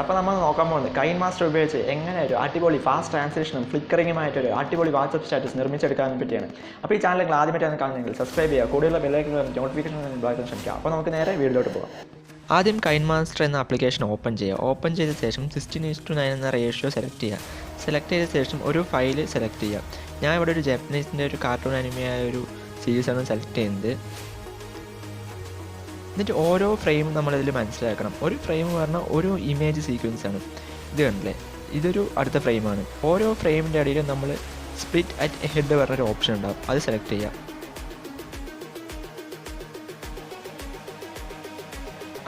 അപ്പോൾ നമ്മൾ നോക്കാൻ പോകുന്നത് കൈൻമാസ്റ്റർ ഉപയോഗിച്ച് എങ്ങനെ ഒരു അടിപൊളി ഫാസ്റ്റ് ട്രാൻസിഷനും ഫ്ലിക്കറിങ്ങുമായിട്ടൊരു അടിപൊളി വാട്സപ്പ് സ്റ്റാറ്റസ് നിർമ്മിച്ചെടുക്കാനെ പറ്റിയാണ്. അപ്പോൾ ഈ ചാനൽ ആദ്യമായിട്ടാണ് കാണുന്നതെങ്കിൽ സബ്സ്ക്രൈബ് ചെയ്യുക, കൂടുതലുള്ള ബെല്ലൈക്കൺ നോട്ടിഫിക്കേഷൻ ബട്ടൺ ശ്രമിക്കുക. അപ്പോൾ നമുക്ക് നേരെ വീഡിയോയിലോട്ട് പോകാം. ആദ്യം കൈൻമാസ്റ്റർ എന്ന ആപ്ലിക്കേഷൻ ഓപ്പൺ ചെയ്യുക. ഓപ്പൺ ചെയ്ത ശേഷം 16:9 എന്ന റേഷ്യോ സെലക്ട് ചെയ്യുക. സെലക്ട് ചെയ്ത ശേഷം ഒരു ഫയൽ സെലക്ട് ചെയ്യുക. ഞാൻ ഇവിടെ ഒരു ജാപ്പനീസിൻ്റെ ഒരു കാർട്ടൂൺ അനിമയായ ഒരു സീരീസാണ് സെലക്ട് ചെയ്യുന്നത്. എന്നിട്ട് ഓരോ ഫ്രെയിമും നമ്മളിതിൽ മനസ്സിലാക്കണം. ഒരു ഫ്രെയിം പറഞ്ഞാൽ ഒരു ഇമേജ് സീക്വൻസ് ആണ്. ഇത് കണ്ടില്ലേ, ഇതൊരു അടുത്ത ഫ്രെയിമാണ്. ഓരോ ഫ്രെയിമിൻ്റെ ഇടയിലും നമ്മൾ സ്പ്ലിറ്റ് അറ്റ് ഹെഡ് പറഞ്ഞൊരു ഓപ്ഷൻ ഉണ്ടാവും, അത് സെലക്ട് ചെയ്യുക.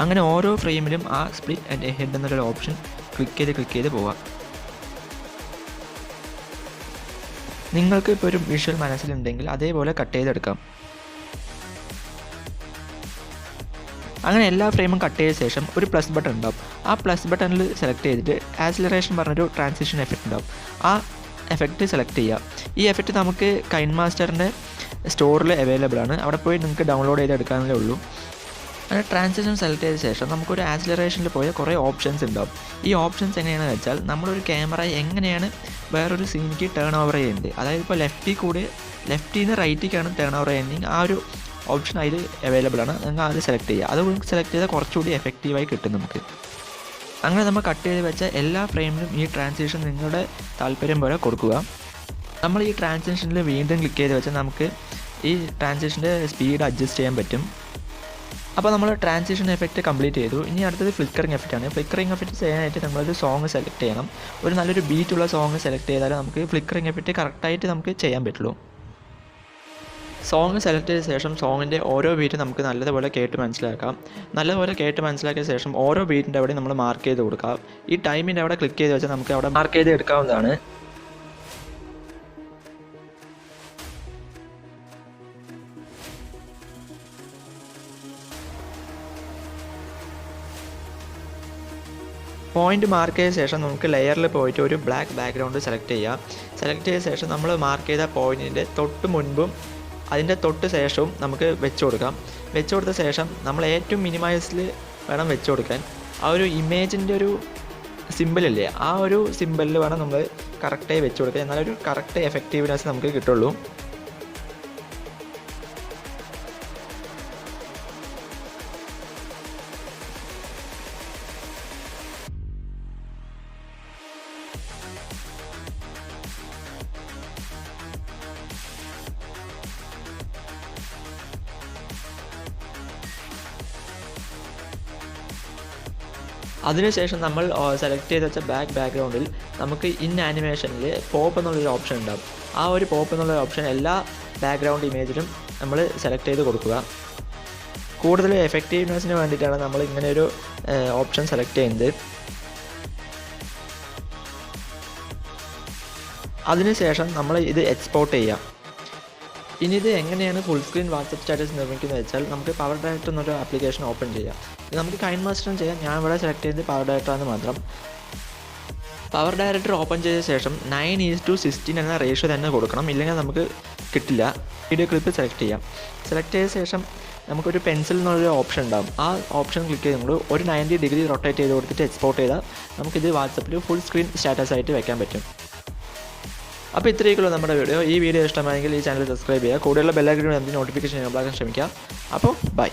അങ്ങനെ ഓരോ ഫ്രെയിമിലും ആ സ്പ്ലിറ്റ് അറ്റ് ഹെഡ് എന്നൊരു ഓപ്ഷൻ ക്ലിക്ക് ചെയ്ത് പോവുക. നിങ്ങൾക്ക് ഇപ്പോൾ ഒരു വിഷ്വൽ മനസ്സിലുണ്ടെങ്കിൽ അതേപോലെ കട്ട് ചെയ്തെടുക്കാം. അങ്ങനെ എല്ലാ ഫ്രെയിമും കട്ട് ചെയ്ത ശേഷം ഒരു പ്ലസ് ബട്ടൺ ഉണ്ടാവും. ആ പ്ലസ് ബട്ടണിൽ സെലക്ട് ചെയ്തിട്ട് ആക്സിലറേഷൻ പറഞ്ഞൊരു ട്രാൻസിഷൻ എഫക്റ്റ് ഉണ്ടാവും. ആ എഫക്റ്റ് സെലക്ട് ചെയ്യുക. ഈ എഫക്റ്റ് നമുക്ക് കൈൻമാസ്റ്ററിൻ്റെ സ്റ്റോറിൽ അവൈലബിൾ ആണ്. അവിടെ പോയി നിങ്ങൾക്ക് ഡൗൺലോഡ് ചെയ്തെടുക്കാനേ ഉള്ളൂ. അങ്ങനെ ട്രാൻസിഷൻ സെലക്ട് ചെയ്ത ശേഷം നമുക്കൊരു ആക്സിലറേഷനിൽ പോയ കുറേ ഓപ്ഷൻസ് ഉണ്ടാവും. ഈ ഓപ്ഷൻസ് എങ്ങനെയാണെന്ന് വെച്ചാൽ നമ്മളൊരു ക്യാമറ എങ്ങനെയാണ് വേറൊരു സീനിക്ക് ടേൺ ഓവർ ചെയ്യുന്നത്, അതായത് ഇപ്പോൾ ലെഫ്റ്റിൽ നിന്ന് റൈറ്റിലേക്കാണ് ടേൺ ഓവർ ചെയ്യുന്നത്, ആ ഒരു ഓപ്ഷൻ അതിൽ അവൈലബിൾ ആണ്. നിങ്ങൾ അത് സെലക്ട് ചെയ്യുക. അത് സെലക്ട് ചെയ്താൽ കുറച്ചുകൂടി എഫക്റ്റീവായി കിട്ടും നമുക്ക്. അങ്ങനെ നമ്മൾ കട്ട് ചെയ്ത് വെച്ച എല്ലാ ഫ്രെയിമിലും ഈ ട്രാൻസിഷൻ നിങ്ങളുടെ താല്പര്യം പോലെ കൊടുക്കുക. നമ്മൾ ഈ ട്രാൻസിഷനിൽ വീണ്ടും ക്ലിക്ക് ചെയ്ത് വെച്ചാൽ നമുക്ക് ഈ ട്രാൻസിഷൻ്റെ സ്പീഡ് അഡ്ജസ്റ്റ് ചെയ്യാൻ പറ്റും. അപ്പോൾ നമ്മൾ ട്രാൻസിഷൻ എഫക്റ്റ് കംപ്ലീറ്റ് ചെയ്തു. ഇനി അടുത്തത് ഫ്ലിക്കറിങ് എഫക്റ്റ് ആണ്. ഫ്ലിക്കറിങ് എഫക്റ്റ് ചെയ്യാനായിട്ട് നമ്മളൊരു സോങ് സെലക്ട് ചെയ്യണം. ഒരു നല്ലൊരു ബീറ്റുള്ള സോങ് സെലക്ട് ചെയ്താൽ നമുക്ക് ഫ്ലിക്കറിങ് എഫക്റ്റ് കറക്റ്റായിട്ട് നമുക്ക് ചെയ്യാൻ പറ്റുള്ളൂ. സോങ് സെലക്ട് ചെയ്ത ശേഷം സോങ്ങിൻ്റെ ഓരോ ബീറ്റ് നമുക്ക് നല്ലതുപോലെ കേട്ട് മനസ്സിലാക്കാം. നല്ലതുപോലെ കേട്ട് മനസ്സിലാക്കിയ ശേഷം ഓരോ ബീറ്റിൻ്റെ അവിടെ നമ്മൾ മാർക്ക് ചെയ്ത് കൊടുക്കാം. ഈ ടൈമിൻ്റെ അവിടെ ക്ലിക്ക് ചെയ്ത് വെച്ചാൽ നമുക്ക് അവിടെ മാർക്ക് ചെയ്ത് എടുക്കാവുന്നതാണ്. പോയിന്റ് മാർക്ക് ചെയ്ത ശേഷം നമുക്ക് ലെയറിൽ പോയിട്ട് ഒരു ബ്ലാക്ക് ബാക്ക്ഗ്രൗണ്ട് സെലക്ട് ചെയ്യാം. സെലക്ട് ചെയ്ത ശേഷം നമ്മൾ മാർക്ക് ചെയ്ത പോയിൻറ്റിൻ്റെ തൊട്ട് മുൻപും അതിൻ്റെ തൊട്ട് ശേഷവും നമുക്ക് വെച്ച് കൊടുക്കാം. വെച്ച് കൊടുത്ത ശേഷം നമ്മൾ ഏറ്റവും മിനിമൈസിൽ വേണം വെച്ച് കൊടുക്കാൻ. ആ ഒരു ഇമേജിൻ്റെ ഒരു സിമ്പിളില്ലേ, ആ ഒരു സിമ്പിളിൽ വേണം നമ്മൾ കറക്റ്റായി വെച്ച് കൊടുക്കാൻ. എന്നാലൊരു കറക്റ്റ് എഫക്റ്റീവ്നെസ് നമുക്ക് കിട്ടുള്ളൂ. അതിനുശേഷം നമ്മൾ സെലക്ട് ചെയ്ത് വെച്ച ബാക്ക്ഗ്രൗണ്ടിൽ നമുക്ക് ഇൻ ആനിമേഷനിൽ പോപ്പ് എന്നുള്ളൊരു ഓപ്ഷൻ ഉണ്ടാകും. ആ ഒരു പോപ്പ് എന്നുള്ളൊരു ഓപ്ഷൻ എല്ലാ ബാക്ക്ഗ്രൗണ്ട് ഇമേജിലും നമ്മൾ സെലക്ട് ചെയ്ത് കൊടുക്കുക. കൂടുതൽ എഫക്റ്റീവ്നെസ്സിന് വേണ്ടിയിട്ടാണ് നമ്മൾ ഇങ്ങനെ ഒരു ഓപ്ഷൻ സെലക്ട് ചെയ്യുന്നത്. അതിനുശേഷം നമ്മൾ ഇത് എക്സ്പോർട്ട് ചെയ്യാം. ഇനി ഇത് എങ്ങനെയാണ് ഫുൾ സ്ക്രീൻ വാട്സപ്പ് സ്റ്റാറ്റസ് നിർമ്മിക്കുന്നത് വെച്ചാൽ നമുക്ക് പവർ ഡയറക്ടർ എന്നൊരു ആപ്ലിക്കേഷൻ ഓപ്പൺ ചെയ്യാം. ഇത് നമുക്ക് കൈൻമാസ്റ്ററും ചെയ്യാം. ഞാൻ ഇവിടെ സെലക്ട് ചെയ്ത് പവർ ഡയറക്ടറാണ് മാത്രം. പവർ ഡയറക്ടർ ഓപ്പൺ ചെയ്ത ശേഷം 9:16 എന്ന റേഷ്യോ തന്നെ കൊടുക്കണം, ഇല്ലെങ്കിൽ നമുക്ക് കിട്ടില്ല. വീഡിയോ ക്ലിപ്പ് സെലക്ട് ചെയ്യാം. സെലക്ട് ചെയ്ത ശേഷം നമുക്കൊരു പെൻസിൽ എന്നുള്ളൊരു ഓപ്ഷൻ ഉണ്ടാകും. ആ ഓപ്ഷൻ ക്ലിക്ക് ചെയ്ത് നമ്മൾ ഒരു 90 ഡിഗ്രി റൊട്ടേറ്റ് ചെയ്ത് കൊടുത്തിട്ട് എക്സ്പോർട്ട് ചെയ്താൽ നമുക്കിത് വാട്സപ്പിൽ ഫുൾ സ്ക്രീൻ സ്റ്റാറ്റസ് ആയിട്ട് വെക്കാൻ പറ്റും. അപ്പോൾ ഇത്രയൊക്കെയുള്ളൂ നമ്മുടെ വീഡിയോ. ഈ വീഡിയോ ഇഷ്ടമായെങ്കിൽ ഈ ചാനൽ സബ്സ്ക്രൈബ് ചെയ്യുക, കൂടുതലുള്ള ബെല്ലൈക്കൺ നോട്ടിഫിക്കേഷൻ ചെയ്യാൻ ശ്രമിക്കുക. അപ്പോൾ ബൈ.